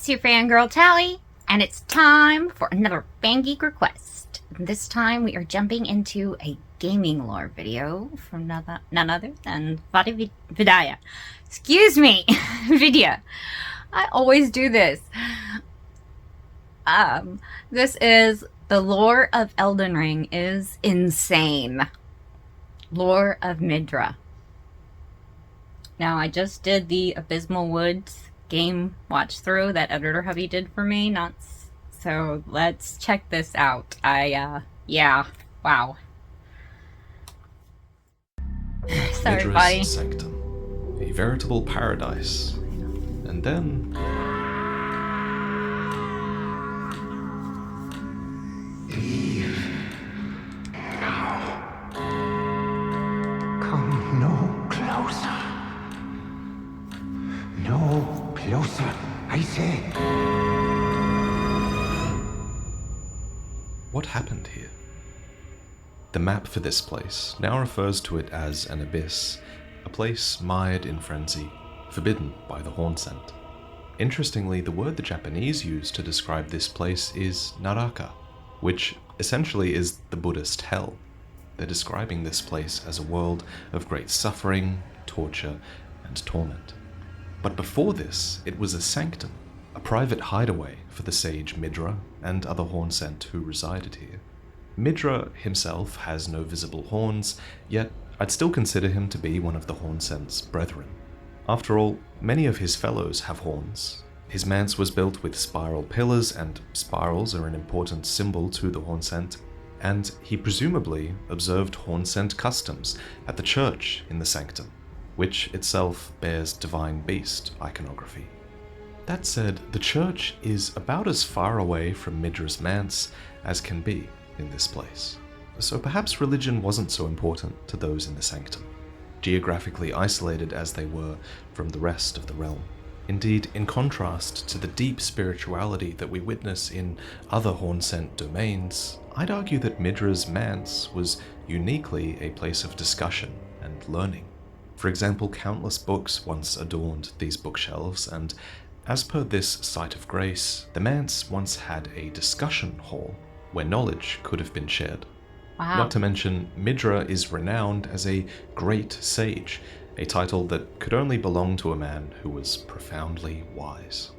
It's your fangirl Tally, and it's time for another Fangeek request. This time we are jumping into a gaming lore video from none other than VaatiVidya. Excuse me, Vidya. I always do this. This is the lore of Elden Ring is insane. Lore of Midra. Now, I just did the Abysmal Woods game watch through that editor hubby did for me. So let's check this out. Yeah, wow. Sorry, Midra's buddy. sanctum, a veritable paradise. And then Leave now. Come no closer. No closer, I say. what happened here? The map for this place now refers to it as an abyss, a place mired in frenzy, forbidden by the horn scent. Interestingly, the word the Japanese use to describe this place is naraka, which essentially is the Buddhist hell. They're describing this place as a world of great suffering, torture, and torment. But before this, it was a sanctum, a private hideaway for the sage Midra and other hornsent who resided here. Midra himself has no visible horns, yet I'd still consider him to be one of the hornsent's brethren. After all, many of his fellows have horns. His manse was built with spiral pillars, and spirals are an important symbol to the hornsent, and he presumably observed hornsent customs at the church in the sanctum, which itself bears divine beast iconography. That said, the church is about as far away from Midra's manse as can be in this place, so perhaps religion wasn't so important to those in the sanctum, geographically isolated as they were from the rest of the realm. Indeed, in contrast to the deep spirituality that we witness in other hornsent domains, I'd argue that Midra's manse was uniquely a place of discussion and learning. For example, countless books once adorned these bookshelves, and as per this site of grace, the manse once had a discussion hall where knowledge could have been shared. Wow. Not to mention, Midra is renowned as a great sage, a title that could only belong to a man who was profoundly wise.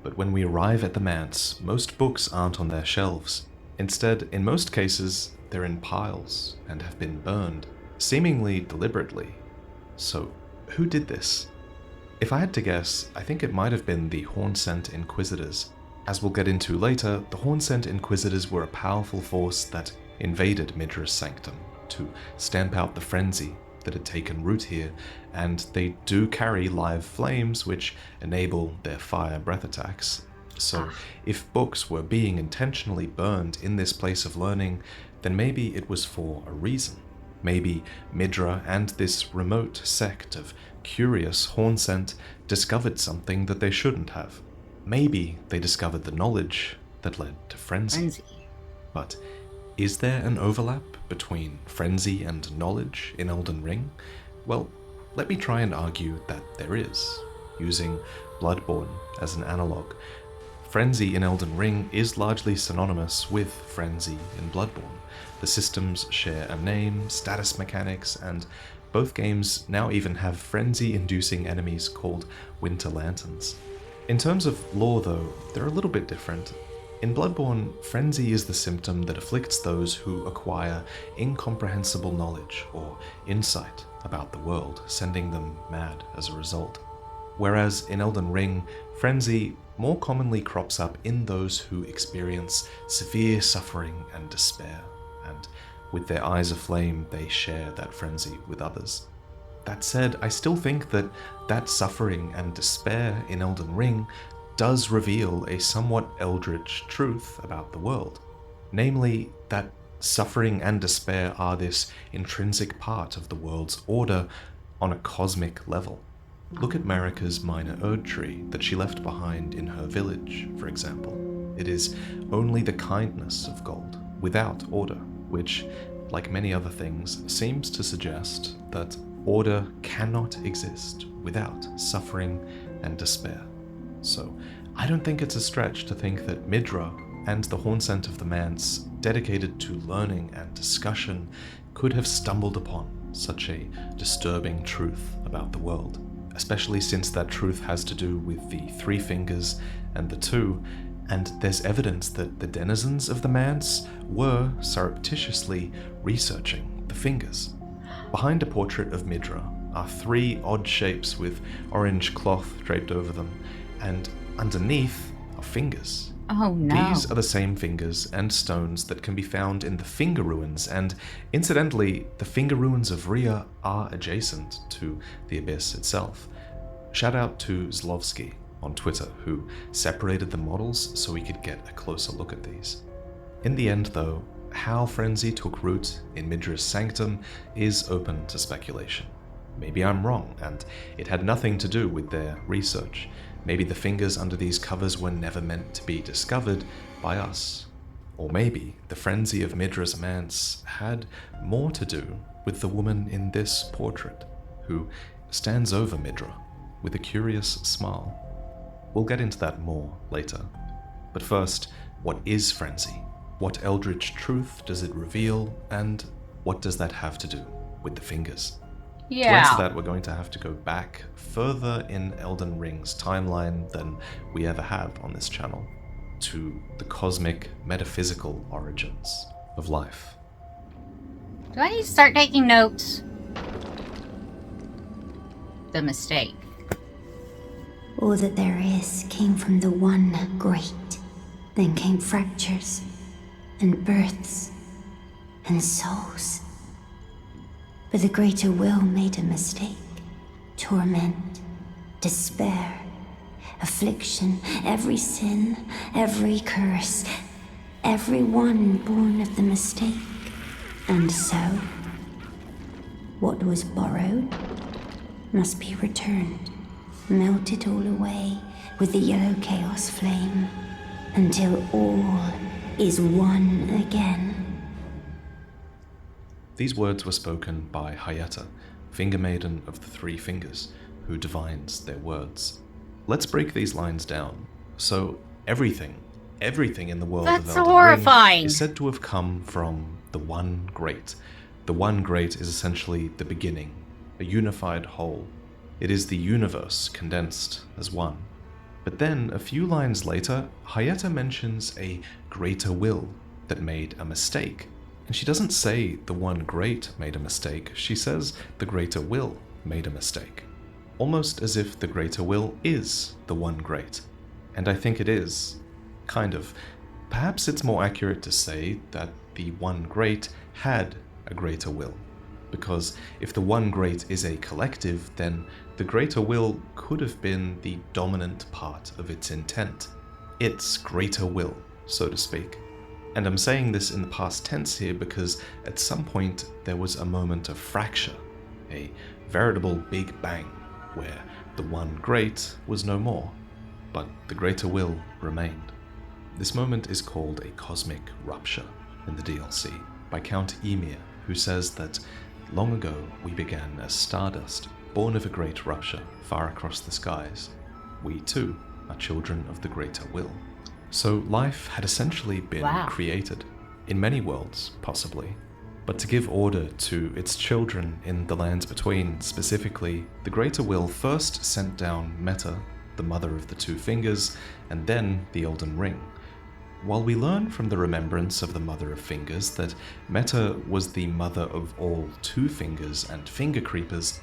But when we arrive at the manse, most books aren't on their shelves. Instead, in most cases, they're in piles and have been burned, seemingly deliberately. So, who did this? If I had to guess, I think it might have been the hornsent inquisitors. As we'll get into later, the hornsent inquisitors were a powerful force that invaded Midra's sanctum to stamp out the frenzy that had taken root here, and they do carry live flames which enable their fire breath attacks. So if books were being intentionally burned in this place of learning, then maybe it was for a reason. Maybe Midra and this remote sect of curious hornsent discovered something that they shouldn't have. Maybe they discovered the knowledge that led to frenzy. But is there an overlap between frenzy and knowledge in Elden Ring? Well, let me try and argue that there is, using Bloodborne as an analogue. Frenzy in Elden Ring is largely synonymous with frenzy in Bloodborne. The systems share a name, status mechanics, and both games now even have frenzy-inducing enemies called Winter Lanterns. In terms of lore though, they're a little bit different. In Bloodborne, frenzy is the symptom that afflicts those who acquire incomprehensible knowledge or insight about the world, sending them mad as a result. Whereas in Elden Ring, frenzy more commonly crops up in those who experience severe suffering and despair, and with their eyes aflame, they share that frenzy with others. That said, I still think that suffering and despair in Elden Ring does reveal a somewhat eldritch truth about the world. Namely, that suffering and despair are this intrinsic part of the world's order on a cosmic level. Look at Marika's minor Erd tree that she left behind in her village, for example. It is only the kindness of gold, without order, which, like many other things, seems to suggest that order cannot exist without suffering and despair. So I don't think it's a stretch to think that Midra and the Hornsent of the Manse, dedicated to learning and discussion, could have stumbled upon such a disturbing truth about the world, especially since that truth has to do with the three fingers and the two, and there's evidence that the denizens of the Manse were surreptitiously researching the fingers. Behind a portrait of Midra are three odd shapes with orange cloth draped over them, and underneath are fingers. Oh no. These are the same fingers and stones that can be found in the finger ruins, and incidentally, the finger ruins of Rhea are adjacent to the abyss itself. Shout out to Zlovsky on Twitter, who separated the models so we could get a closer look at these. In the end, though, how Frenzy took root in Midra's sanctum is open to speculation. Maybe I'm wrong, and it had nothing to do with their research. Maybe the fingers under these covers were never meant to be discovered by us. Or maybe the frenzy of Midra's Manse had more to do with the woman in this portrait, who stands over Midra with a curious smile. We'll get into that more later. But first, what is frenzy? What eldritch truth does it reveal, and what does that have to do with the fingers? To answer that, we're going to have to go back further in Elden Ring's timeline than we ever have on this channel, to the cosmic, metaphysical origins of life. Do I need to start taking notes? The mistake. All that there is came from the one great. Then came fractures, and births, and souls. But the greater will made a mistake. Torment, despair, affliction, every sin, every curse, every one born of the mistake. And so, what was borrowed must be returned, melted all away with the yellow chaos flame, until all is one again. These words were spoken by Hyetta, finger maiden of the three fingers, who divines their words. Let's break these lines down. So everything in the world That's of Elden horrifying. Ring is said to have come from the One Great. The One Great is essentially the beginning, a unified whole. It is the universe condensed as one. But then, a few lines later, Hyetta mentions a greater will that made a mistake. And she doesn't say the One Great made a mistake, she says the greater will made a mistake. Almost as if the greater will is the One Great. And I think it is. Kind of. Perhaps it's more accurate to say that the One Great had a greater will. Because if the One Great is a collective, then the greater will could have been the dominant part of its intent. Its greater will, so to speak. And I'm saying this in the past tense here because at some point there was a moment of fracture, a veritable Big Bang, where the One Great was no more, but the greater will remained. This moment is called a cosmic rupture in the DLC by Count Emir, who says that long ago we began as stardust, born of a great rupture far across the skies. We too are children of the greater will. So life had essentially been created, in many worlds, possibly, but to give order to its children in the lands between, specifically, the Greater Will first sent down Meta, the mother of the two fingers, and then the Elden Ring. While we learn from the remembrance of the Mother of Fingers that Meta was the mother of all two fingers and finger creepers,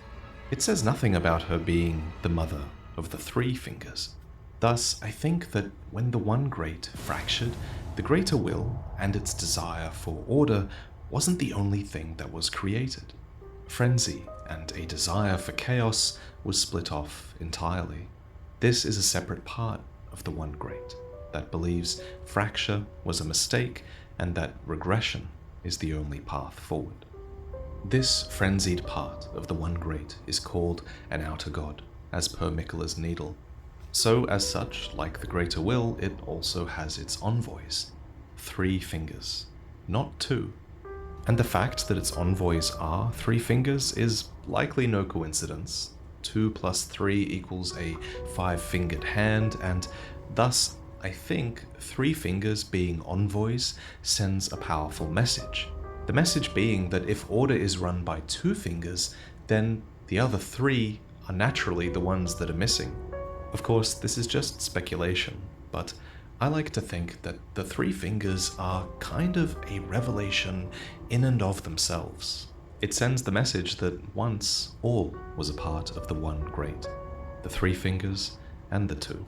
it says nothing about her being the mother of the three fingers. Thus, I think that when the One Great fractured, the greater will and its desire for order wasn't the only thing that was created. Frenzy and a desire for chaos was split off entirely. This is a separate part of the One Great that believes fracture was a mistake and that regression is the only path forward. This frenzied part of the One Great is called an Outer God, as per Miquella's Needle. So, as such, like the Greater Will, it also has its envoys. 3 fingers, not 2. And the fact that its envoys are 3 fingers is likely no coincidence. 2 plus 3 equals a 5-fingered hand, and thus I think 3 fingers being envoys sends a powerful message. The message being that if order is run by 2 fingers, then the other 3 are naturally the ones that are missing. Of course, this is just speculation, but I like to think that the 3 fingers are kind of a revelation in and of themselves. It sends the message that once all was a part of the one great, the 3 fingers and the 2.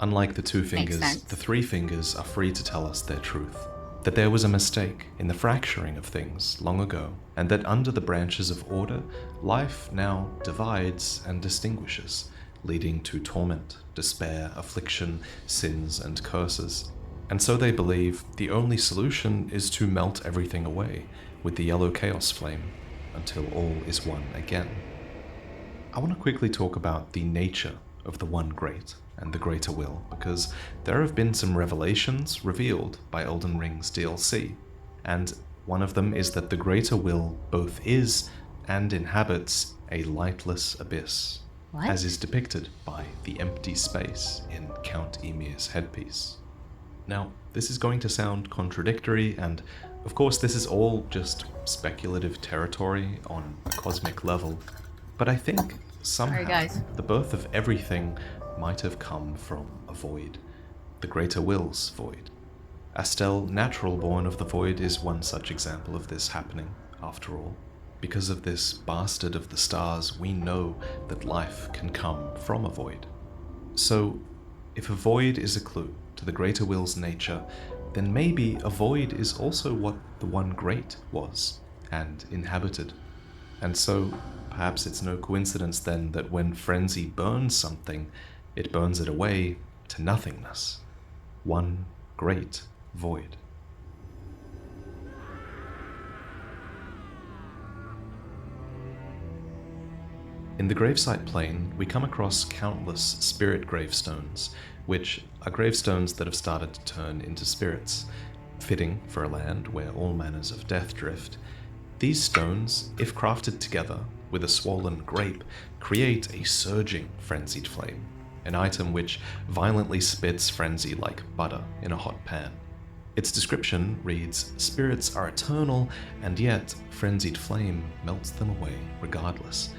Unlike the 2 fingers, the 3 fingers are free to tell us their truth, that there was a mistake in the fracturing of things long ago, and that under the branches of order, life now divides and distinguishes, leading to torment, despair, affliction, sins, and curses. And so they believe the only solution is to melt everything away with the yellow chaos flame until all is one again. I want to quickly talk about the nature of the One Great and the Greater Will, because there have been some revelations revealed by Elden Ring's DLC, and one of them is that the Greater Will both is and inhabits a lightless abyss, as is depicted by the empty space in Count Emir's headpiece. Now, this is going to sound contradictory, and of course this is all just speculative territory on a cosmic level, but I think somehow the birth of everything might have come from a void, the Greater Will's void. Astel, natural born of the void, is one such example of this happening, after all. Because of this bastard of the stars, we know that life can come from a void. So, if a void is a clue to the Greater Will's nature, then maybe a void is also what the One Great was, and inhabited. And so, perhaps it's no coincidence then that when frenzy burns something, it burns it away to nothingness. One great void. In the gravesite plane, we come across countless spirit gravestones, which are gravestones that have started to turn into spirits. Fitting for a land where all manners of death drift, these stones, if crafted together with a swollen grape, create a surging frenzied flame, an item which violently spits frenzy like butter in a hot pan. Its description reads, "Spirits are eternal, and yet frenzied flame melts them away regardless."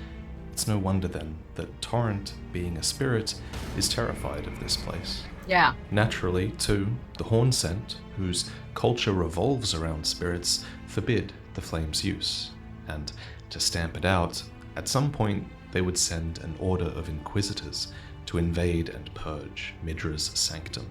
It's no wonder then that Torrent, being a spirit, is terrified of this place. Yeah. Naturally, too, the Horn Scent, whose culture revolves around spirits, forbid the flame's use, and to stamp it out, at some point they would send an order of inquisitors to invade and purge Midra's sanctum.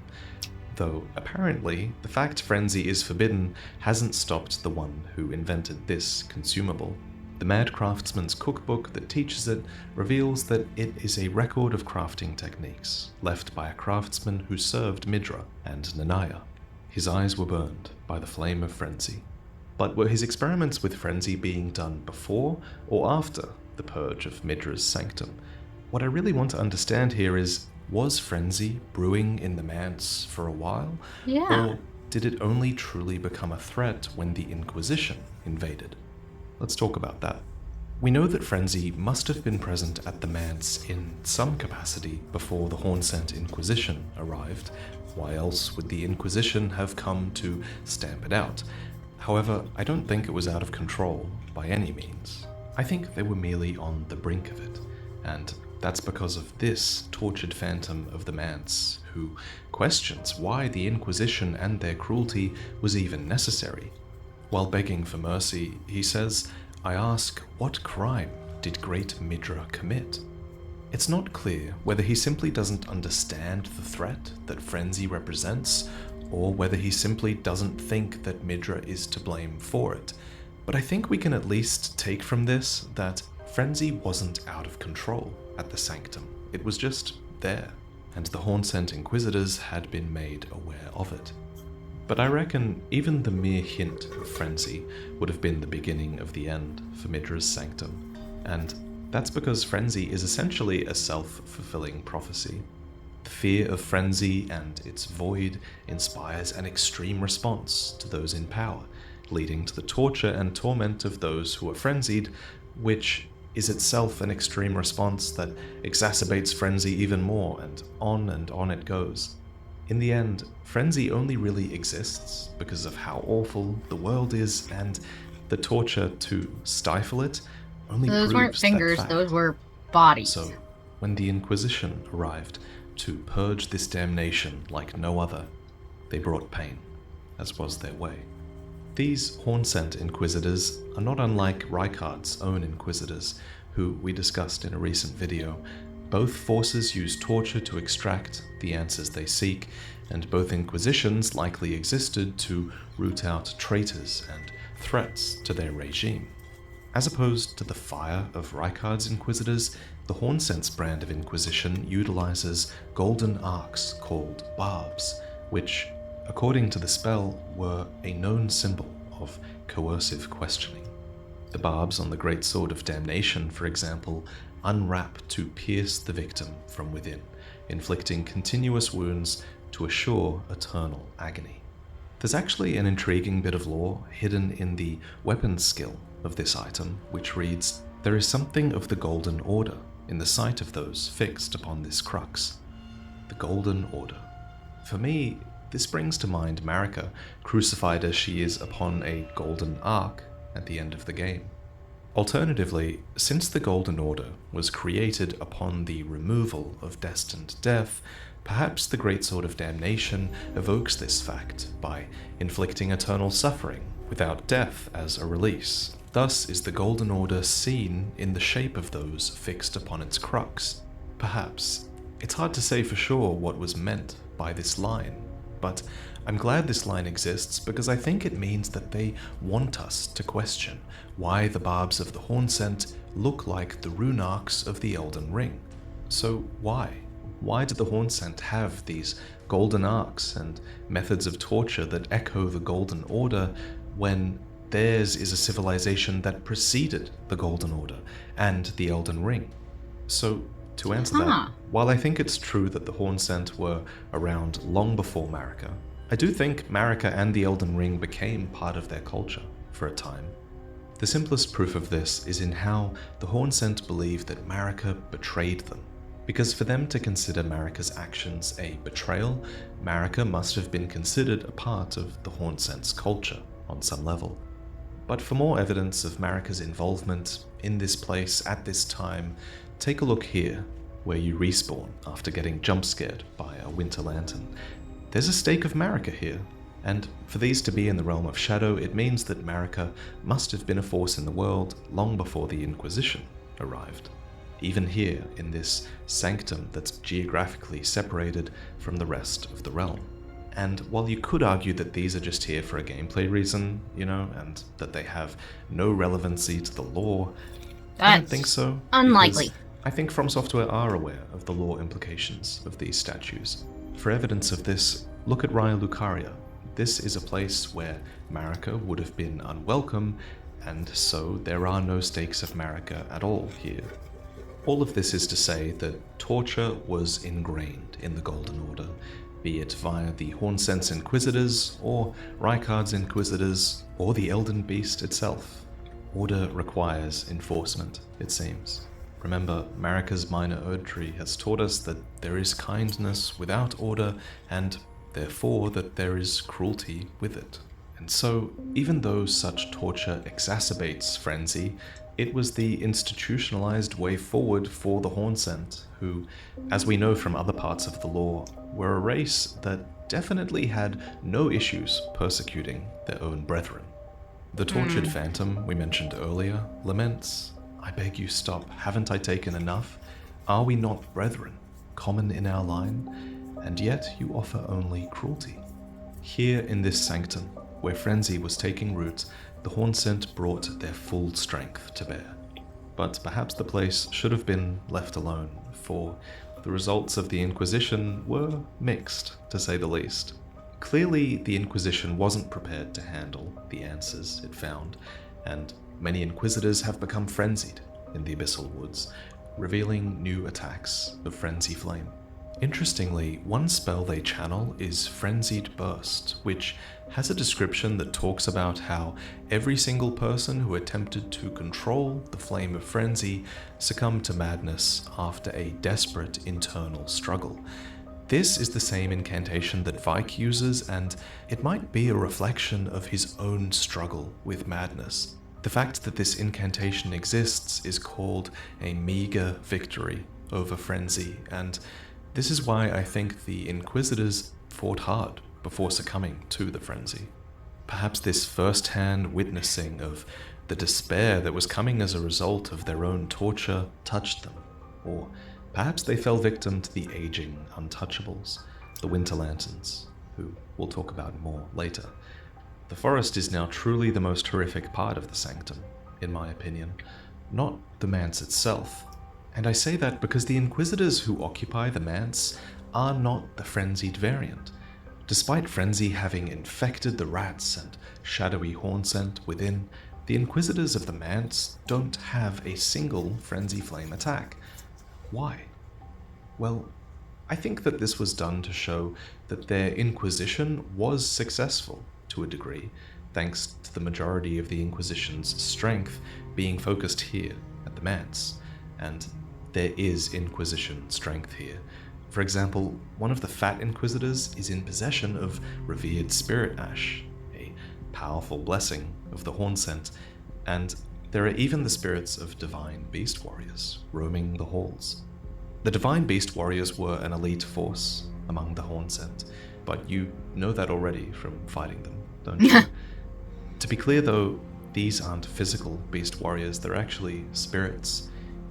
Though apparently the fact frenzy is forbidden hasn't stopped the one who invented this consumable. The Mad Craftsman's cookbook that teaches it reveals that it is a record of crafting techniques left by a craftsman who served Midra and Nanaya. His eyes were burned by the flame of frenzy. But were his experiments with frenzy being done before or after the purge of Midra's sanctum? What I really want to understand here is, was frenzy brewing in the Manse for a while? Yeah. Or did it only truly become a threat when the Inquisition invaded? Let's talk about that. We know that frenzy must have been present at the Manse in some capacity before the Horn-Scent Inquisition arrived. Why else would the Inquisition have come to stamp it out? However, I don't think it was out of control by any means. I think they were merely on the brink of it, and that's because of this tortured phantom of the Manse, who questions why the Inquisition and their cruelty was even necessary. While begging for mercy, he says, "I ask, what crime did great Midra commit?" It's not clear whether he simply doesn't understand the threat that frenzy represents, or whether he simply doesn't think that Midra is to blame for it. But I think we can at least take from this that frenzy wasn't out of control at the Sanctum. It was just there, and the Horn-Scent Inquisitors had been made aware of it. But I reckon even the mere hint of frenzy would have been the beginning of the end for Midra's sanctum, and that's because frenzy is essentially a self-fulfilling prophecy. The fear of frenzy and its void inspires an extreme response to those in power, leading to the torture and torment of those who are frenzied, which is itself an extreme response that exacerbates frenzy even more, and on it goes. In the end, frenzy only really exists because of how awful the world is, and the torture to stifle it only Those proves weren't that fingers, fact. those were bodies. So, when the Inquisition arrived to purge this damnation like no other, they brought pain, as was their way. These horn-scent inquisitors are not unlike Rykard's own inquisitors, who we discussed in a recent video. Both forces use torture to extract the answers they seek, and both inquisitions likely existed to root out traitors and threats to their regime. As opposed to the fire of Rykard's inquisitors, the Hornsent's brand of inquisition utilizes golden arcs called barbs, which, according to the spell, were a known symbol of coercive questioning. The barbs on the Great Sword of Damnation, for example, unwrap to pierce the victim from within, inflicting continuous wounds to assure eternal agony. There's actually an intriguing bit of lore hidden in the weapons skill of this item, which reads, "There is something of the Golden Order in the sight of those fixed upon this crux." The Golden Order. For me, this brings to mind Marika, crucified as she is upon a golden ark at the end of the game. Alternatively, since the Golden Order was created upon the removal of destined death, perhaps the Great Sword of Damnation evokes this fact by inflicting eternal suffering without death as a release. Thus is the Golden Order seen in the shape of those fixed upon its crux. Perhaps. It's hard to say for sure what was meant by this line, but I'm glad this line exists because I think it means that they want us to question why the barbs of the Hornscent look like the rune arcs of the Elden Ring. So why? Why do the Hornscent have these golden arcs and methods of torture that echo the Golden Order when theirs is a civilization that preceded the Golden Order and the Elden Ring? So, to answer that, while I think it's true that the Hornscent were around long before Marika, I do think Marika and the Elden Ring became part of their culture for a time. The simplest proof of this is in how the Hornscent believe that Marika betrayed them. Because for them to consider Marika's actions a betrayal, Marika must have been considered a part of the Hornscent's culture on some level. But for more evidence of Marika's involvement in this place at this time, take a look here, where you respawn after getting jump-scared by a winter lantern. There's a stake of Marika here, and for these to be in the realm of shadow, it means that Marika must have been a force in the world long before the Inquisition arrived. Even here, in this sanctum that's geographically separated from the rest of the realm. And while you could argue that these are just here for a gameplay reason, and that they have no relevancy to the lore, I don't think so. Unlikely. I think From Software are aware of the lore implications of these statues. For evidence of this, look at Raya Lucaria. This is a place where Marika would have been unwelcome, and so there are no stakes of Marika at all here. All of this is to say that torture was ingrained in the Golden Order, be it via the Hornscent's Inquisitors, or Rykard's Inquisitors, or the Elden Beast itself. Order requires enforcement, it seems. Remember, Marika's minor Erdtree has taught us that there is kindness without order, and therefore that there is cruelty with it. And so, even though such torture exacerbates frenzy, it was the institutionalized way forward for the Hornscent, who, as we know from other parts of the lore, were a race that definitely had no issues persecuting their own brethren. The tortured phantom we mentioned earlier laments, "I beg you stop, haven't I taken enough? Are we not brethren, common in our line? And yet you offer only cruelty." Here in this sanctum, where frenzy was taking root, the Hornscent brought their full strength to bear. But perhaps the place should have been left alone, for the results of the Inquisition were mixed, to say the least. Clearly, the Inquisition wasn't prepared to handle the answers it found, and many Inquisitors have become frenzied in the Abyssal Woods, revealing new attacks of Frenzy Flame. Interestingly, one spell they channel is Frenzied Burst, which has a description that talks about how every single person who attempted to control the flame of frenzy succumbed to madness after a desperate internal struggle. This is the same incantation that Vike uses, and it might be a reflection of his own struggle with madness. The fact that this incantation exists is called a meager victory over frenzy, and this is why I think the inquisitors fought hard before succumbing to the frenzy. Perhaps this first-hand witnessing of the despair that was coming as a result of their own torture touched them, or perhaps they fell victim to the aging untouchables, the Winter Lanterns, who we'll talk about more later. The forest is now truly the most horrific part of the Sanctum, in my opinion, not the Manse itself. And I say that because the Inquisitors who occupy the Manse are not the frenzied variant. Despite frenzy having infected the rats and shadowy hornsent within, the Inquisitors of the Manse don't have a single frenzy flame attack. Why? Well, I think that this was done to show that their Inquisition was successful to a degree, thanks to the majority of the Inquisition's strength being focused here at the Manse, and there is Inquisition strength here. For example, one of the Fat Inquisitors is in possession of revered Spirit Ash, a powerful blessing of the Hornsent, and there are even the spirits of Divine Beast Warriors roaming the halls. The Divine Beast Warriors were an elite force among the Hornsent, but you know that already from fighting them, don't you? To be clear though, these aren't physical Beast Warriors, they're actually spirits.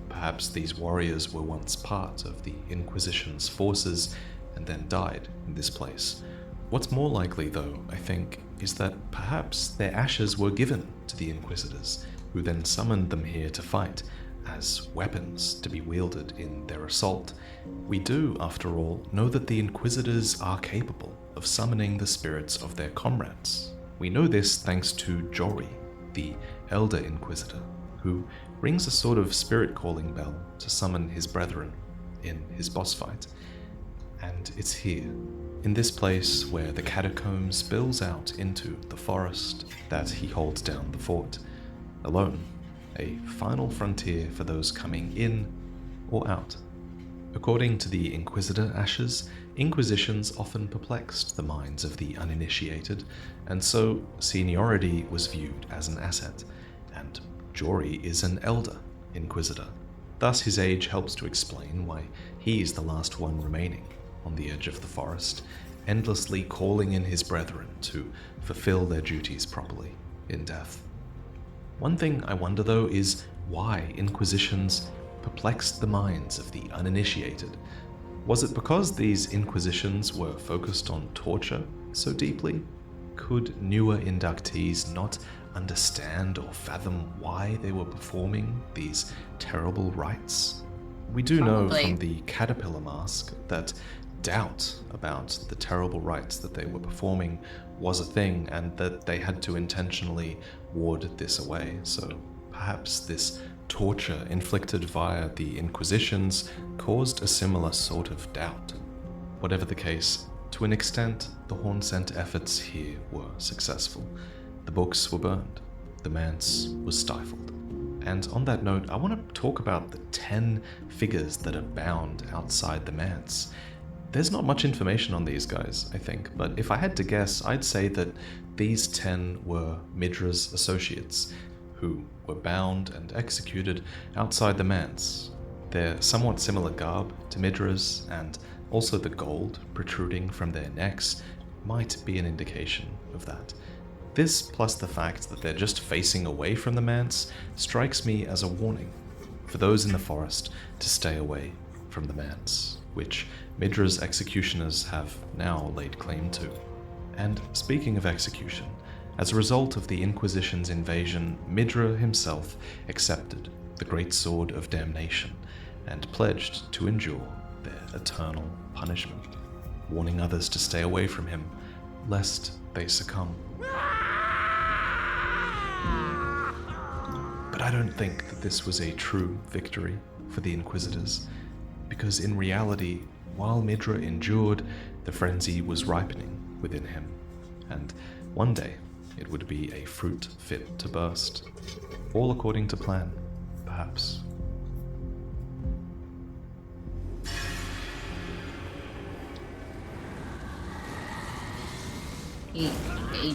Perhaps these warriors were once part of the Inquisition's forces and then died in this place. What's more likely though, I think, is that perhaps their ashes were given to the Inquisitors, who then summoned them here to fight, as weapons to be wielded in their assault. We do, after all, know that the Inquisitors are capable of summoning the spirits of their comrades. We know this thanks to Jory, the Elder Inquisitor, who rings a sort of spirit calling bell to summon his brethren in his boss fight. And it's here, in this place where the catacomb spills out into the forest, that he holds down the fort, alone, a final frontier for those coming in or out. According to the Inquisitor Ashes, inquisitions often perplexed the minds of the uninitiated, and so seniority was viewed as an asset, and Jory is an Elder Inquisitor. Thus his age helps to explain why he is the last one remaining on the edge of the forest, endlessly calling in his brethren to fulfill their duties properly in death. One thing I wonder though is why inquisitions perplexed the minds of the uninitiated. Was it because these inquisitions were focused on torture so deeply? Could newer inductees not understand or fathom why they were performing these terrible rites? We do know from the Caterpillar Mask that doubt about the terrible rites that they were performing was a thing, and that they had to intentionally ward this away. So perhaps this torture inflicted via the Inquisitions caused a similar sort of doubt. Whatever the case, to an extent, the Hornsent efforts here were successful. The books were burned, the Manse was stifled. And on that note, I want to talk about the 10 figures that are bound outside the Manse. There's not much information on these guys, I think, but if I had to guess, I'd say that these 10 were Midra's associates, who were bound and executed outside the Manse. Their somewhat similar garb to Midra's, and also the gold protruding from their necks, might be an indication of that. This, plus the fact that they're just facing away from the Manse, strikes me as a warning for those in the forest to stay away from the Manse, which Midra's executioners have now laid claim to. And speaking of execution, as a result of the Inquisition's invasion, Midra himself accepted the Great Sword of Damnation and pledged to endure their eternal punishment, warning others to stay away from him, lest they succumb. But I don't think that this was a true victory for the Inquisitors, because in reality, while Midra endured, the frenzy was ripening within him, and One day, it would be a fruit fit to burst. All according to plan, perhaps.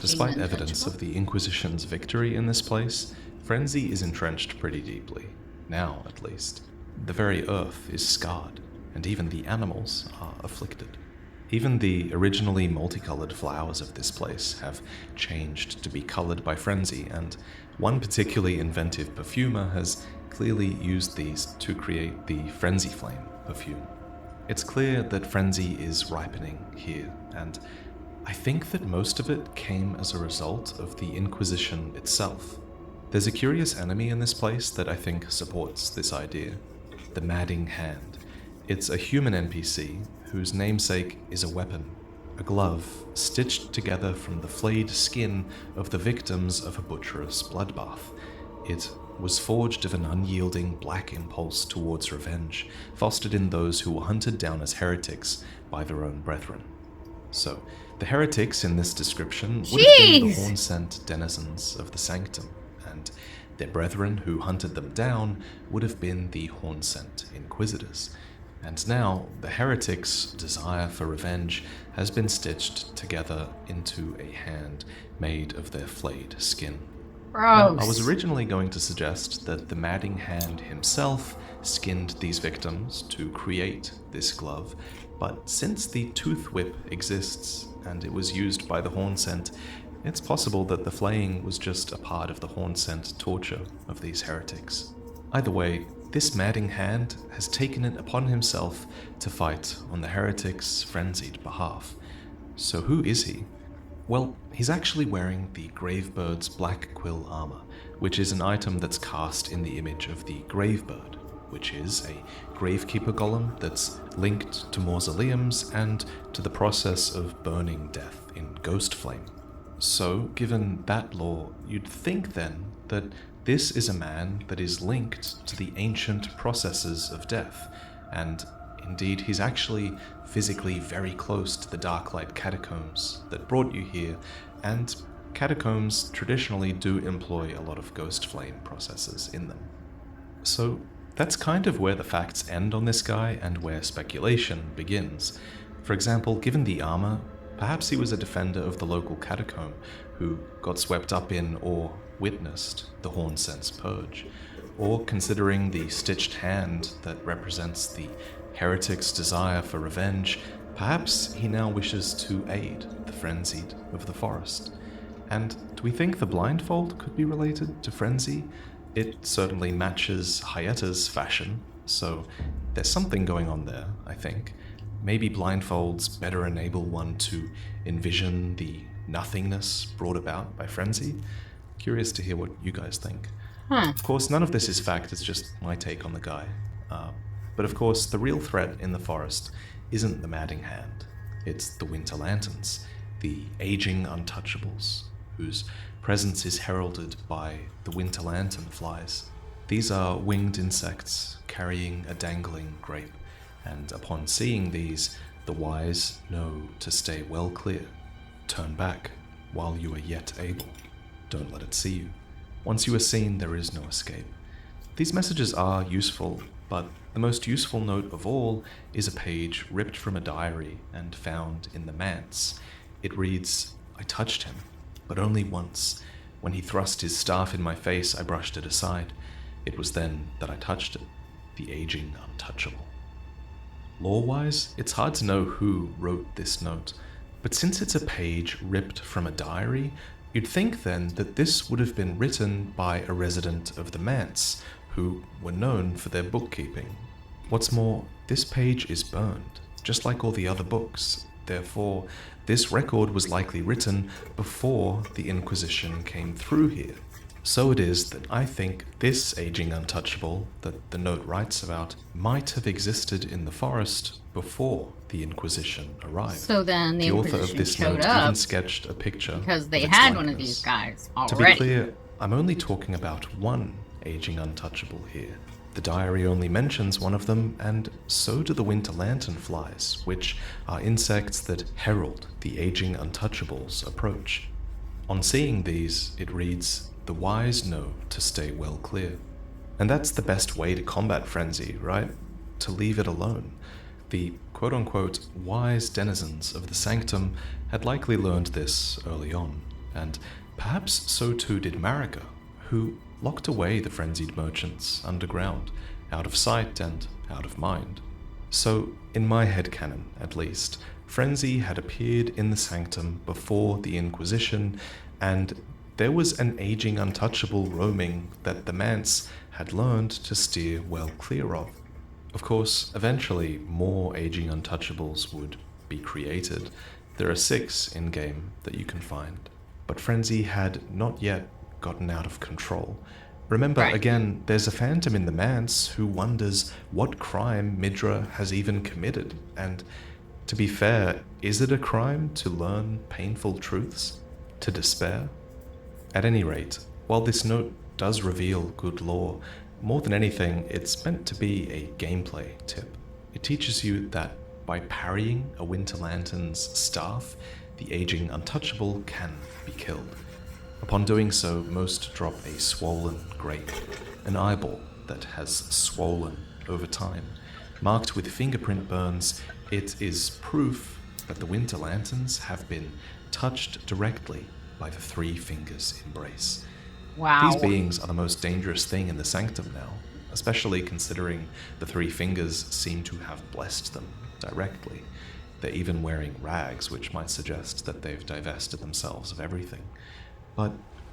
Despite evidence of the Inquisition's victory in this place, frenzy is entrenched pretty deeply, now at least. The very earth is scarred, and even the animals are afflicted. Even the originally multicolored flowers of this place have changed to be colored by frenzy, and one particularly inventive perfumer has clearly used these to create the Frenzy Flame perfume. It's clear that frenzy is ripening here, and I think that most of it came as a result of the Inquisition itself. There's a curious enemy in this place that I think supports this idea: the Madding Hand. It's a human NPC whose namesake is a weapon, a glove stitched together from the flayed skin of the victims of a butcherous bloodbath. It was forged of an unyielding black impulse towards revenge, fostered in those who were hunted down as heretics by their own brethren. So, the heretics in this description would have been the horn-scent denizens of the sanctum, and their brethren who hunted them down would have been the horn-scent inquisitors. And now, the heretics' desire for revenge has been stitched together into a hand made of their flayed skin. Now, I was originally going to suggest that the Madding Hand himself skinned these victims to create this glove, but since the Tooth Whip exists, and it was used by the Horn-scent, it's possible that the flaying was just a part of the Horn-scent torture of these heretics. Either way, this Madding Hand has taken it upon himself to fight on the heretics' frenzied behalf. So who is he? Well, he's actually wearing the Gravebird's black quill armor, which is an item that's cast in the image of the Gravebird, which is a gravekeeper golem that's linked to mausoleums and to the process of burning death in ghost flame. So, given that lore, you'd think then that this is a man that is linked to the ancient processes of death, and indeed he's actually physically very close to the Darklight catacombs that brought you here, and catacombs traditionally do employ a lot of ghost flame processes in them. So that's kind of where the facts end on this guy and where speculation begins. For example, given the armor, perhaps he was a defender of the local catacomb who got swept up in or witnessed the Horn-scent's purge, or considering the stitched hand that represents the heretic's desire for revenge, perhaps he now wishes to aid the frenzied of the forest. And do we think the blindfold could be related to frenzy? It certainly matches Hayeta's fashion, so there's something going on there, I think. Maybe blindfolds better enable one to envision the nothingness brought about by frenzy. Curious to hear what you guys think. Of course, none of this is fact, it's just my take on the guy. But of course, the real threat in the forest isn't the Madding Hand. It's the Winter Lanterns, the aging untouchables, whose presence is heralded by the Winter Lantern flies. These are winged insects carrying a dangling grape, and upon seeing these, the wise know to stay well clear. Turn back while you are yet able. Don't let it see you. Once you are seen, there is no escape. These messages are useful, but the most useful note of all is a page ripped from a diary and found in the Manse. It reads, "I touched him, but only once. When he thrust his staff in my face, I brushed it aside. It was then that I touched it, the aging untouchable." Lore-wise, it's hard to know who wrote this note, but since it's a page ripped from a diary, you'd think then that this would have been written by a resident of the Manse, who were known for their bookkeeping. What's more, this page is burned, just like all the other books. Therefore, this record was likely written before the Inquisition came through here. So it is that I think this aging untouchable that the note writes about might have existed in the forest before the Inquisition arrived. So then the author Inquisition of this showed note up even sketched a picture because they of its had one of likeness. these guys To already. be clear, I'm only talking about one aging untouchable here. The diary only mentions one of them, and so do the Winter Lantern flies, which are insects that herald the aging untouchable's approach. On seeing these, it reads, "The wise know to stay well clear." And that's the best way to combat frenzy, right? To leave it alone. The quote-unquote wise denizens of the sanctum had likely learned this early on, and perhaps so too did Marika, who locked away the frenzied merchants underground, out of sight and out of mind. So, in my headcanon at least, frenzy had appeared in the sanctum before the Inquisition, and there was an aging untouchable roaming that the Manse had learned to steer well clear of. Of course, eventually more aging untouchables would be created. There are 6 in-game that you can find. But frenzy had not yet gotten out of control. Remember, Right. again, there's a phantom in the Manse who wonders what crime Midra has even committed. And to be fair, is it a crime to learn painful truths? To despair? At any rate, while this note does reveal good lore, more than anything, it's meant to be a gameplay tip. It teaches you that by parrying a Winter Lantern's staff, the aging untouchable can be killed. Upon doing so, most drop a swollen grape, an eyeball that has swollen over time. Marked with fingerprint burns, it is proof that the Winter Lanterns have been touched directly by the 3 fingers embrace. Wow. These beings are the most dangerous thing in the sanctum now, especially considering the 3 fingers seem to have blessed them directly. They're even wearing rags, which might suggest that they've divested themselves of everything. But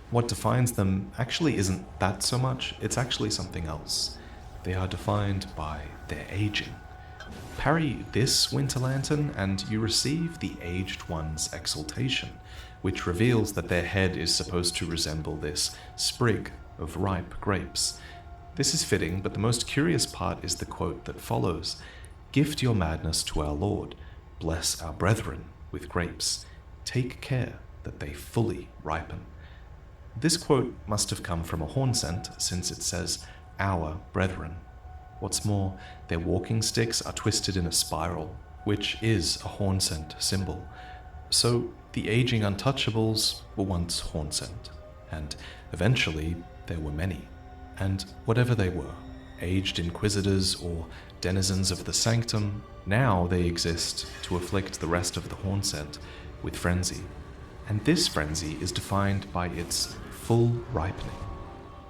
what defines them actually isn't that so much, it's actually something else. They are defined by their aging. Parry this Winter Lantern and you receive the Aged One's exaltation, which reveals that their head is supposed to resemble this sprig of ripe grapes. This is fitting, but the most curious part is the quote that follows. "Gift your madness to our Lord. Bless our brethren with grapes. Take care that they fully ripen." This quote must have come from a horn scent, since it says, "our brethren." What's more, their walking sticks are twisted in a spiral, which is a horn scent symbol. So the aging untouchables were once horn scent, and eventually there were many. And whatever they were, aged inquisitors or denizens of the sanctum, now they exist to afflict the rest of the horn scent with frenzy. And this frenzy is defined by its full ripening.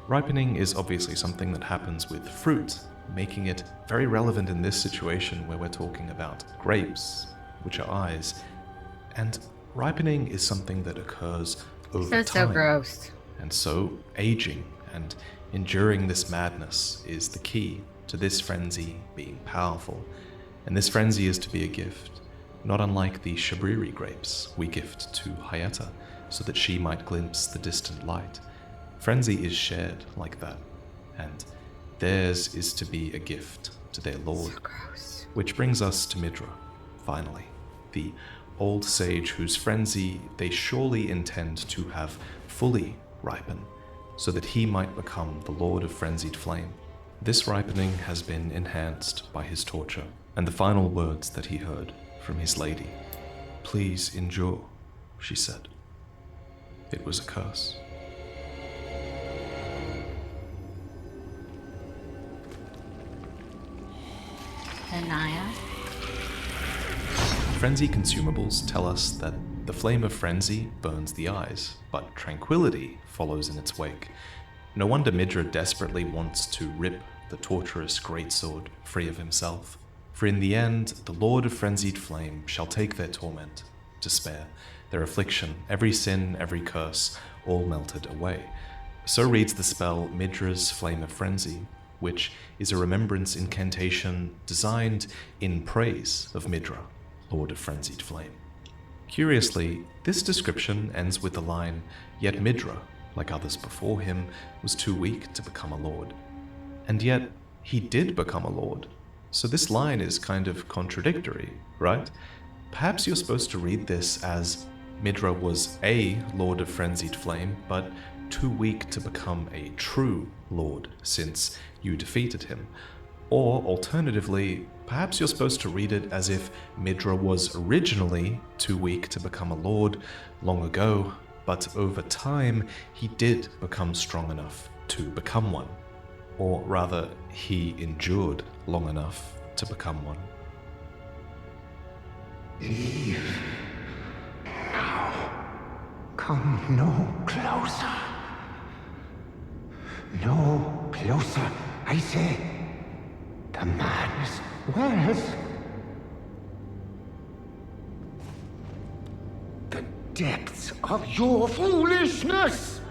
Ripening is obviously something that happens with fruit, making it very relevant in this situation where we're talking about grapes, which are eyes. And ripening is something that occurs over So time. gross. And so aging and enduring this madness is the key to this frenzy being powerful. And this frenzy is to be a gift, not unlike the Shabriri grapes we gift to Hyetta so that she might glimpse the distant light. Frenzy is shared like that, and theirs is to be a gift to their lord. So gross. Which brings us to Midra, finally, the old sage whose frenzy they surely intend to have fully ripen, so that he might become the Lord of Frenzied Flame. This ripening has been enhanced by his torture, and the final words that he heard from his lady. "Please endure," she said. It was a curse. Nanaya. Frenzy consumables tell us that the flame of frenzy burns the eyes, but tranquility follows in its wake. No wonder Midra desperately wants to rip the torturous greatsword free of himself. For in the end, the Lord of Frenzied Flame shall take their torment, despair, their affliction, every sin, every curse, all melted away. So reads the spell Midra's Flame of Frenzy, which is a remembrance incantation designed in praise of Midra, Lord of Frenzied Flame. Curiously, this description ends with the line, "Yet Midra, like others before him, was too weak to become a lord." And yet, he did become a lord. So this line is kind of contradictory, right? Perhaps you're supposed to read this as Midra was a Lord of Frenzied Flame, but too weak to become a true lord since you defeated him. Or alternatively, perhaps you're supposed to read it as if Midra was originally too weak to become a lord long ago, but over time he did become strong enough to become one. Or rather, he endured long enough to become one. Leave. Now. Come no closer. No closer, I say. The madness wells. The depths of your foolishness!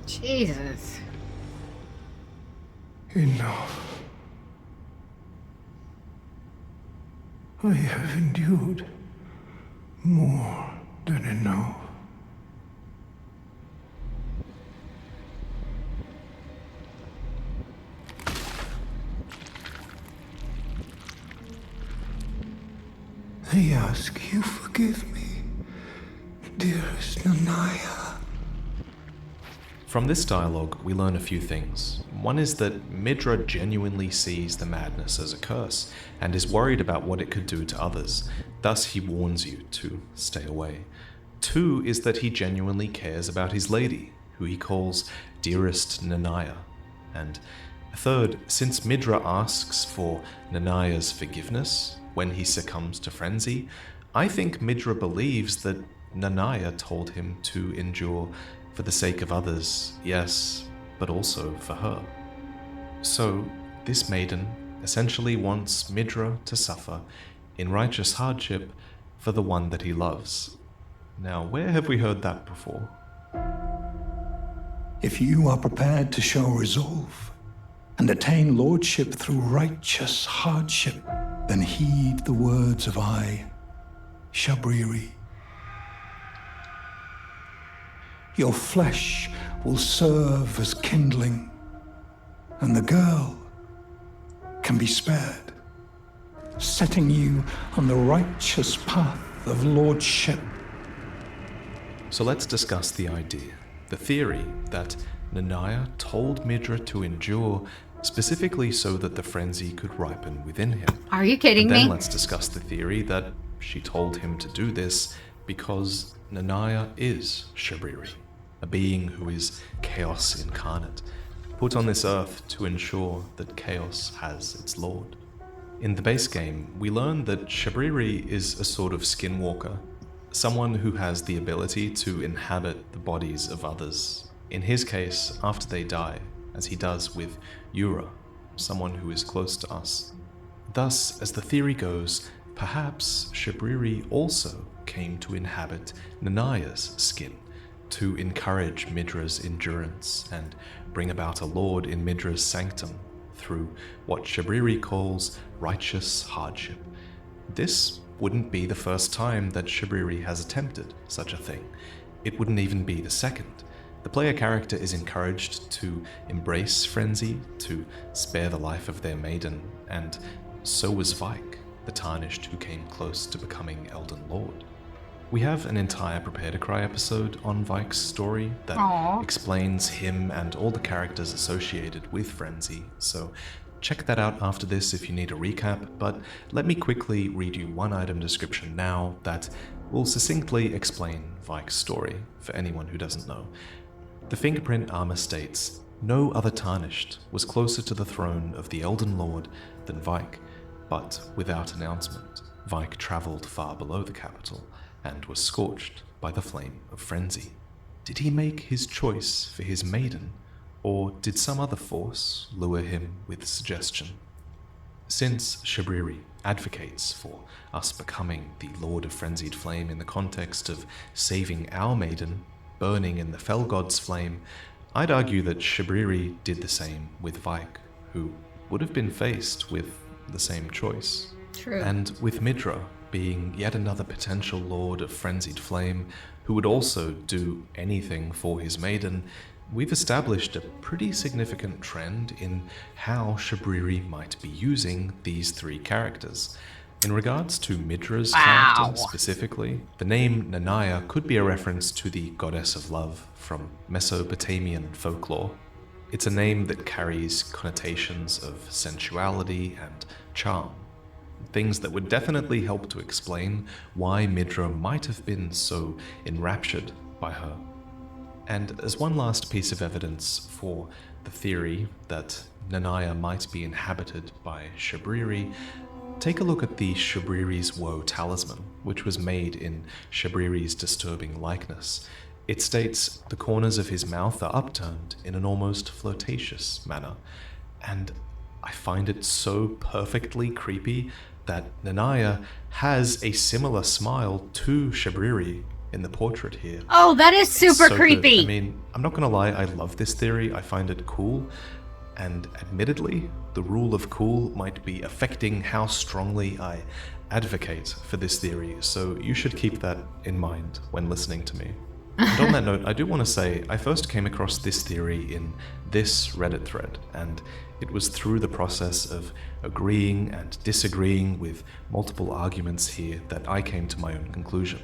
Jesus. Enough. I have endured more than enough. I ask you forgive me, dearest Nanaya. From this dialogue, we learn a few things. One is that Midra genuinely sees the madness as a curse and is worried about what it could do to others. Thus, he warns you to stay away. Two is that he genuinely cares about his lady, who he calls dearest Nanaya. And third, since Midra asks for Nanaya's forgiveness when he succumbs to frenzy, I think Midra believes that Nanaya told him to endure for the sake of others, yes, but also for her. So, this maiden essentially wants Midra to suffer in righteous hardship for the one that he loves. Now, where have we heard that before? If you are prepared to show resolve and attain lordship through righteous hardship, then heed the words of Shabriri. Your flesh will serve as kindling, and the girl can be spared, setting you on the righteous path of lordship. So let's discuss the idea, the theory that Nanaya told Midra to endure specifically so that the frenzy could ripen within him. Are you kidding And then me? let's discuss the theory that she told him to do this because Nanaya is Shabriri, a being who is chaos incarnate, put on this earth to ensure that chaos has its lord. In the base game, we learn that Shabriri is a sort of skinwalker, someone who has the ability to inhabit the bodies of others, in his case, after they die, as he does with Yura, someone who is close to us. Thus, as the theory goes, perhaps Shabriri also came to inhabit Nanaya's skin, to encourage Midra's endurance and bring about a lord in Midra's sanctum through what Shabriri calls righteous hardship. This wouldn't be the first time that Shabriri has attempted such a thing. It wouldn't even be the second. The player character is encouraged to embrace frenzy, to spare the life of their maiden, and so was Vike, the Tarnished who came close to becoming Elden Lord. We have an entire Prepare to Cry episode on Vike's story that explains him and all the characters associated with frenzy, so check that out after this if you need a recap, but let me quickly read you one item description now that will succinctly explain Vike's story for anyone who doesn't know. The fingerprint armor states, "No other Tarnished was closer to the throne of the Elden Lord than Vike, but without announcement, Vike traveled far below the capital and was scorched by the flame of frenzy. Did he make his choice for his maiden, or did some other force lure him with suggestion?" Since Shabriri advocates for us becoming the Lord of Frenzied Flame in the context of saving our maiden, burning in the Fell God's flame, I'd argue that Shabriri did the same with Vike, who would have been faced with the same choice. True. And with Midra being yet another potential Lord of Frenzied Flame, who would also do anything for his maiden, we've established a pretty significant trend in how Shabriri might be using these three characters. In regards to Midra's character specifically, the name Nanaya could be a reference to the goddess of love from Mesopotamian folklore. It's a name that carries connotations of sensuality and charm, things that would definitely help to explain why Midra might have been so enraptured by her. And as one last piece of evidence for the theory that Nanaya might be inhabited by Shabriri, take a look at the Shabriri's Woe talisman, which was made in Shabriri's disturbing likeness. It states the corners of his mouth are upturned in an almost flirtatious manner, and I find it so perfectly creepy that Nanaya has a similar smile to Shabriri in the portrait here. Oh, that is super So creepy. good. I mean, I'm not gonna lie, I love this theory, I find it cool, and admittedly, the rule of cool might be affecting how strongly I advocate for this theory, so you should keep that in mind when listening to me. And on that note, I do want to say, I first came across this theory in this Reddit thread, and it was through the process of agreeing and disagreeing with multiple arguments here that I came to my own conclusion.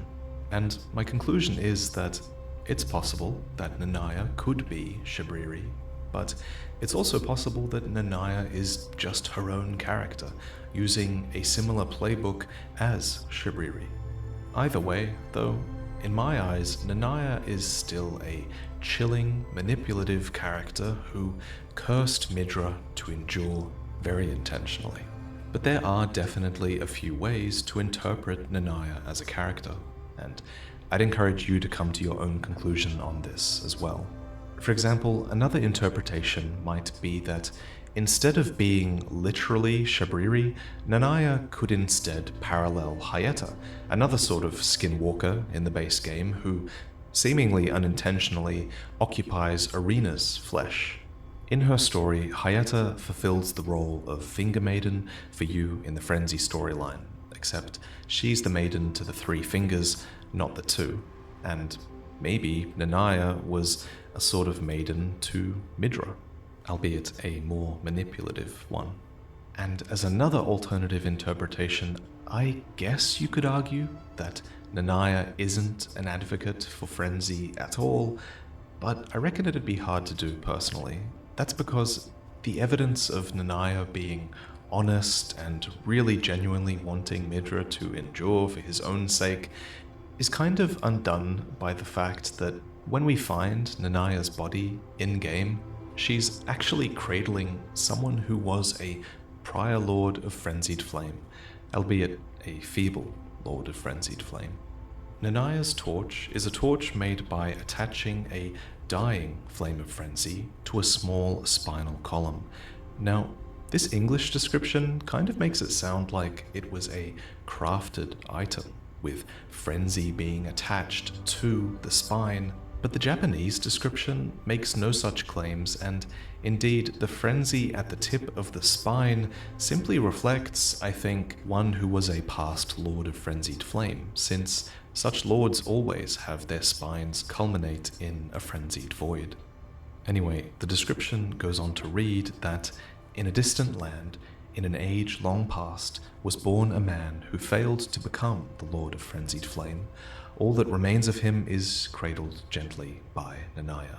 And my conclusion is that it's possible that Nanaya could be Shabriri, but it's also possible that Nanaya is just her own character, using a similar playbook as Shabriri. Either way, though, in my eyes, Nanaya is still a chilling, manipulative character who cursed Midra to endure very intentionally. But there are definitely a few ways to interpret Nanaya as a character, and I'd encourage you to come to your own conclusion on this as well. For example, another interpretation might be that instead of being literally Shabriri, Nanaya could instead parallel Hyetta, another sort of skinwalker in the base game who, seemingly unintentionally, occupies Arena's flesh. In her story, Hyetta fulfills the role of finger maiden for you in the Frenzy storyline, except she's the maiden to the 3 fingers, not the 2, and maybe Nanaya was a sort of maiden to Midra, albeit a more manipulative one. And as another alternative interpretation, I guess you could argue that Nanaya isn't an advocate for Frenzy at all, but I reckon it'd be hard to do personally. That's because the evidence of Nanaya being honest and really genuinely wanting Midra to endure for his own sake is kind of undone by the fact that when we find Nanaya's body in-game, she's actually cradling someone who was a prior Lord of Frenzied Flame, albeit a feeble Lord of Frenzied Flame. Nanaya's torch is a torch made by attaching a dying Flame of Frenzy to a small spinal column. Now, this English description kind of makes it sound like it was a crafted item, with Frenzy being attached to the spine, but the Japanese description makes no such claims, and indeed the frenzy at the tip of the spine simply reflects, I think, one who was a past Lord of Frenzied Flame, since such lords always have their spines culminate in a frenzied void. Anyway, the description goes on to read that in a distant land, in an age long past, was born a man who failed to become the Lord of Frenzied Flame. All that remains of him is cradled gently by Nanaya.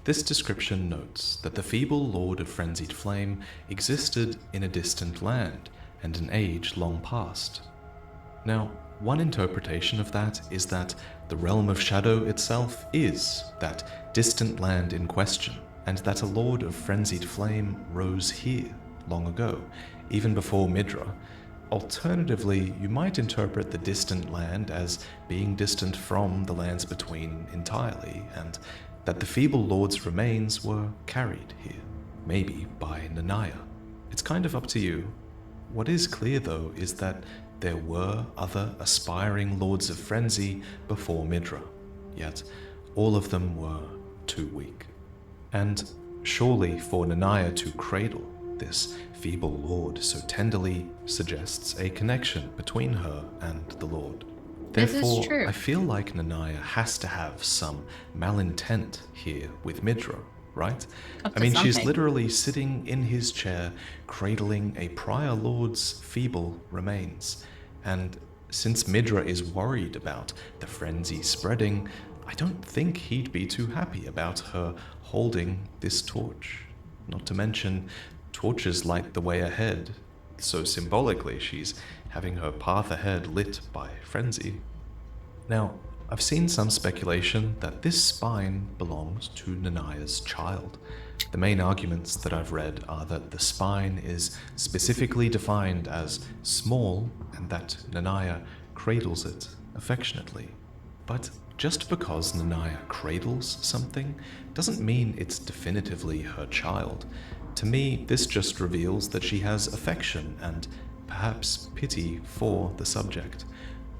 This description notes that the feeble Lord of Frenzied Flame existed in a distant land and an age long past. Now, one interpretation of that is that the realm of shadow itself is that distant land in question, and that a Lord of Frenzied Flame rose here long ago, even before Midra. Alternatively, you might interpret the distant land as being distant from the lands between entirely, and that the feeble lord's remains were carried here, maybe by Nanaya. It's kind of up to you. What is clear, though, is that there were other aspiring lords of frenzy before Midra, yet all of them were too weak. And surely for Nanaya to cradle this feeble lord so tenderly suggests a connection between her and the Lord. This is Therefore, true. I feel like Nanaya has to have some malintent here with Midra, right? Up I to mean, she's something. literally sitting in his chair, cradling a prior lord's feeble remains. And since Midra is worried about the frenzy spreading, I don't think he'd be too happy about her holding this torch. Not to mention, torches light the way ahead, so symbolically she's having her path ahead lit by frenzy. Now, I've seen some speculation that this spine belongs to Nanaya's child. The main arguments that I've read are that the spine is specifically defined as small and that Nanaya cradles it affectionately. But just because Nanaya cradles something doesn't mean it's definitively her child. To me, this just reveals that she has affection and perhaps pity for the subject.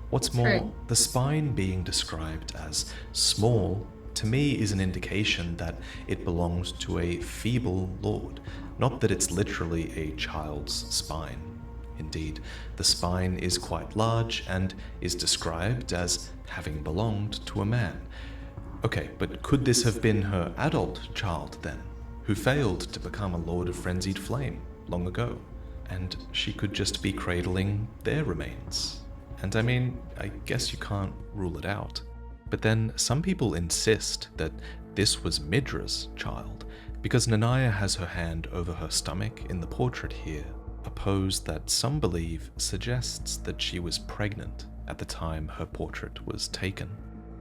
What's more, True. the spine being described as small to me is an indication that it belongs to a feeble lord, not that it's literally a child's spine. Indeed, the spine is quite large and is described as having belonged to a man. Okay, but could this have been her adult child then, who failed to become a Lord of Frenzied Flame long ago? And she could just be cradling their remains. And I mean, I guess you can't rule it out. But then some people insist that this was Midra's child, because Nanaya has her hand over her stomach in the portrait here, a pose that some believe suggests that she was pregnant at the time her portrait was taken.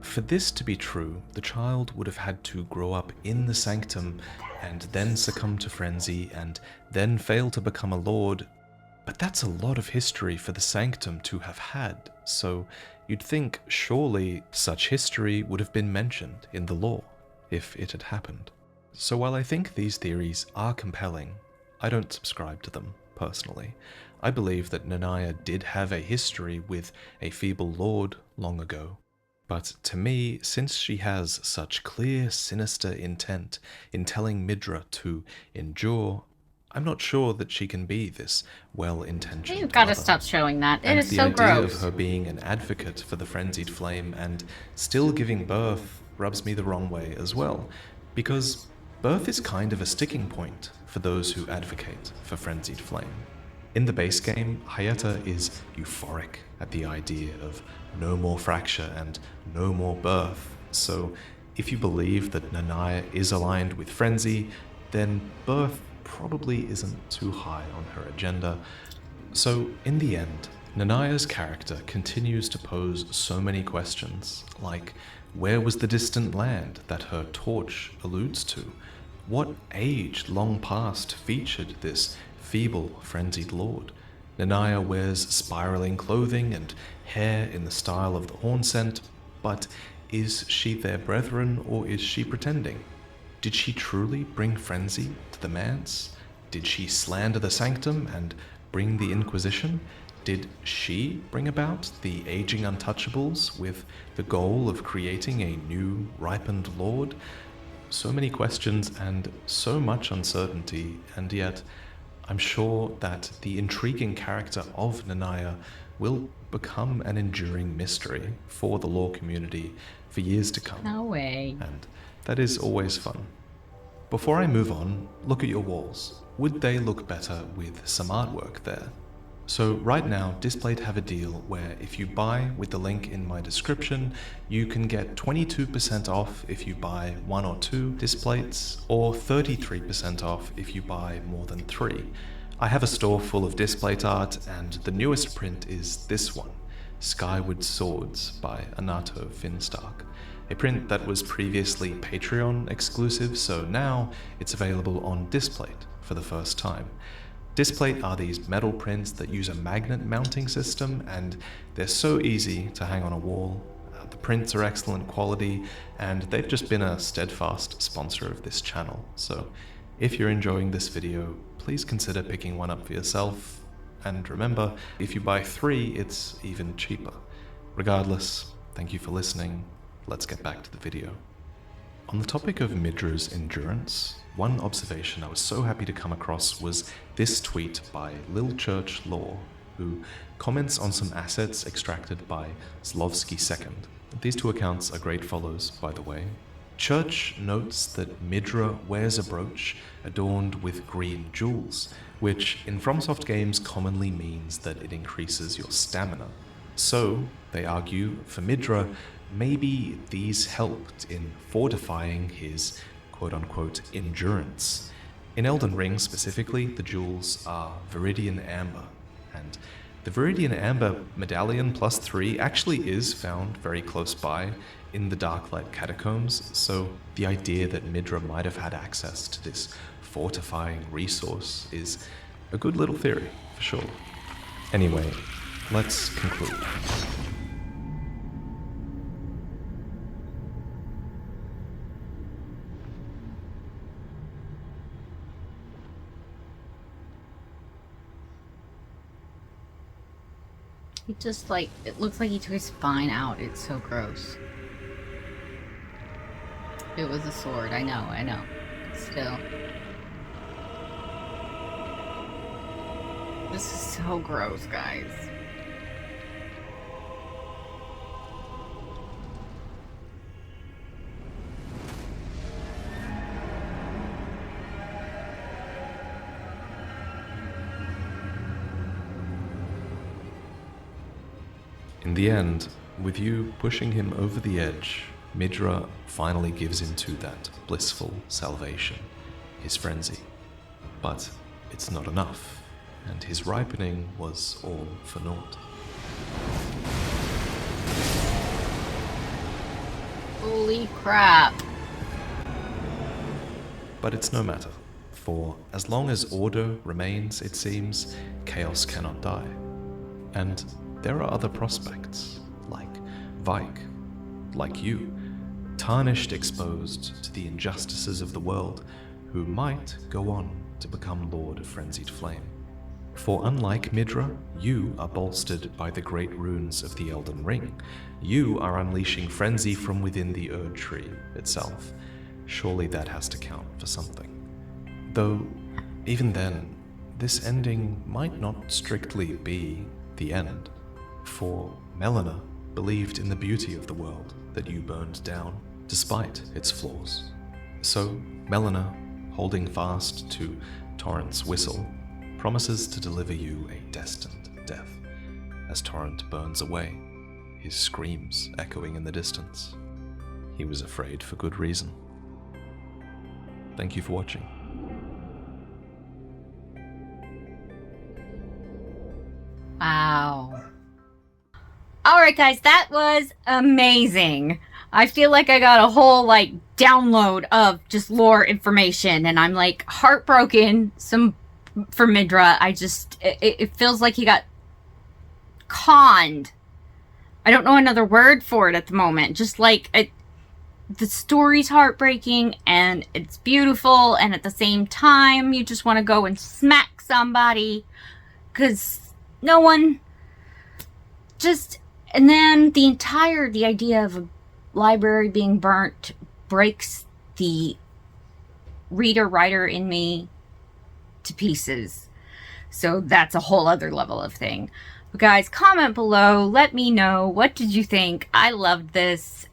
For this to be true, the child would have had to grow up in the sanctum and then succumb to frenzy and then fail to become a lord. But that's a lot of history for the sanctum to have had, so you'd think surely such history would have been mentioned in the lore if it had happened. So while I think these theories are compelling, I don't subscribe to them personally. I believe that Nanaya did have a history with a feeble lord long ago. But to me, since she has such clear, sinister intent in telling Midra to endure, I'm not sure that she can be this well-intentioned You've got to mother. stop showing that. It And is the so idea gross. of her being an advocate for the frenzied flame and still giving birth rubs me the wrong way as well, because birth is kind of a sticking point for those who advocate for frenzied flame. In the base game, Hayata is euphoric at the idea of no more fracture and no more birth, so if you believe that Nanaya is aligned with frenzy, then birth probably isn't too high on her agenda. So in the end, Nanaya's character continues to pose so many questions, like where was the distant land that her torch alludes to? What age long past featured this feeble, frenzied lord? Nanaya wears spiraling clothing and hair in the style of the horn scent, but is she their brethren or is she pretending? Did she truly bring frenzy to the Manse? Did she slander the sanctum and bring the Inquisition? Did she bring about the aging untouchables with the goal of creating a new, ripened lord? So many questions and so much uncertainty, and yet I'm sure that the intriguing character of Nanaya will become an enduring mystery for the lore community for years to come. No way. And that is always fun. Before I move on, look at your walls. Would they look better with some artwork there? So right now, Displayed have a deal where if you buy with the link in my description, you can get 22% off if you buy 1 or 2 Displays, or 33% off if you buy more than 3. I have a store full of Displayed art, and the newest print is this one, Skyward Swords by Anato Finstark. A print that was previously Patreon exclusive, so now it's available on Displayed for the first time. Displayed are these metal prints that use a magnet mounting system, and they're so easy to hang on a wall. The prints are excellent quality, and they've just been a steadfast sponsor of this channel. So if you're enjoying this video, please consider picking one up for yourself. And remember, if you buy 3, it's even cheaper. Regardless, thank you for listening. Let's get back to the video. On the topic of Midra's endurance, one observation I was so happy to come across was this tweet by Lil Church Law, who comments on some assets extracted by Zlovsky II. These 2 accounts are great follows, by the way. Church notes that Midra wears a brooch adorned with green jewels, which in FromSoft games commonly means that it increases your stamina. So, they argue, for Midra, maybe these helped in fortifying his quote-unquote endurance. In Elden Ring specifically, the jewels are Viridian Amber, and the Viridian Amber medallion +3 actually is found very close by in the Darklight Catacombs, so the idea that Midra might have had access to this fortifying resource is a good little theory, for sure. Anyway, let's conclude. He just, like, it looks like he took his spine out. It's so gross. It was a sword, I know. Still. This is so gross, guys. In the end, with you pushing him over the edge, Midra finally gives into that blissful salvation, his frenzy. But it's not enough, and his ripening was all for naught. Holy crap. But it's no matter, for as long as order remains, it seems, chaos cannot die. And there are other prospects, like Vike, like you, tarnished, exposed to the injustices of the world, who might go on to become Lord of Frenzied Flame. For unlike Midra, you are bolstered by the great runes of the Elden Ring. You are unleashing frenzy from within the Erd Tree itself. Surely that has to count for something. Though, even then, this ending might not strictly be the end. For Melina believed in the beauty of the world that you burned down, despite its flaws. So Melina, holding fast to Torrent's whistle, promises to deliver you a destined death, as Torrent burns away, his screams echoing in the distance. He was afraid for good reason. Thank you for watching. Wow. Alright guys, that was amazing. I feel like I got a whole, like, download of just lore information, and I'm, like, heartbroken for Midra. It feels like he got conned. I don't know another word for it at the moment. Just, like, the story's heartbreaking, and it's beautiful, and at the same time, you just want to go and smack somebody, because no one just... And then the idea of a library being burnt breaks the reader-writer in me to pieces. So that's a whole other level of thing. But guys, comment below. Let me know. What did you think? I loved this.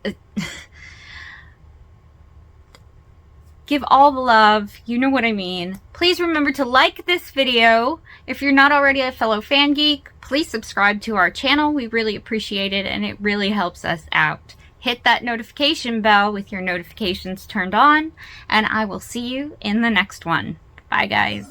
Give all the love. You know what I mean. Please remember to like this video. If you're not already a fellow fan geek, please subscribe to our channel. We really appreciate it, and it really helps us out. Hit that notification bell with your notifications turned on, and I will see you in the next one. Bye, guys.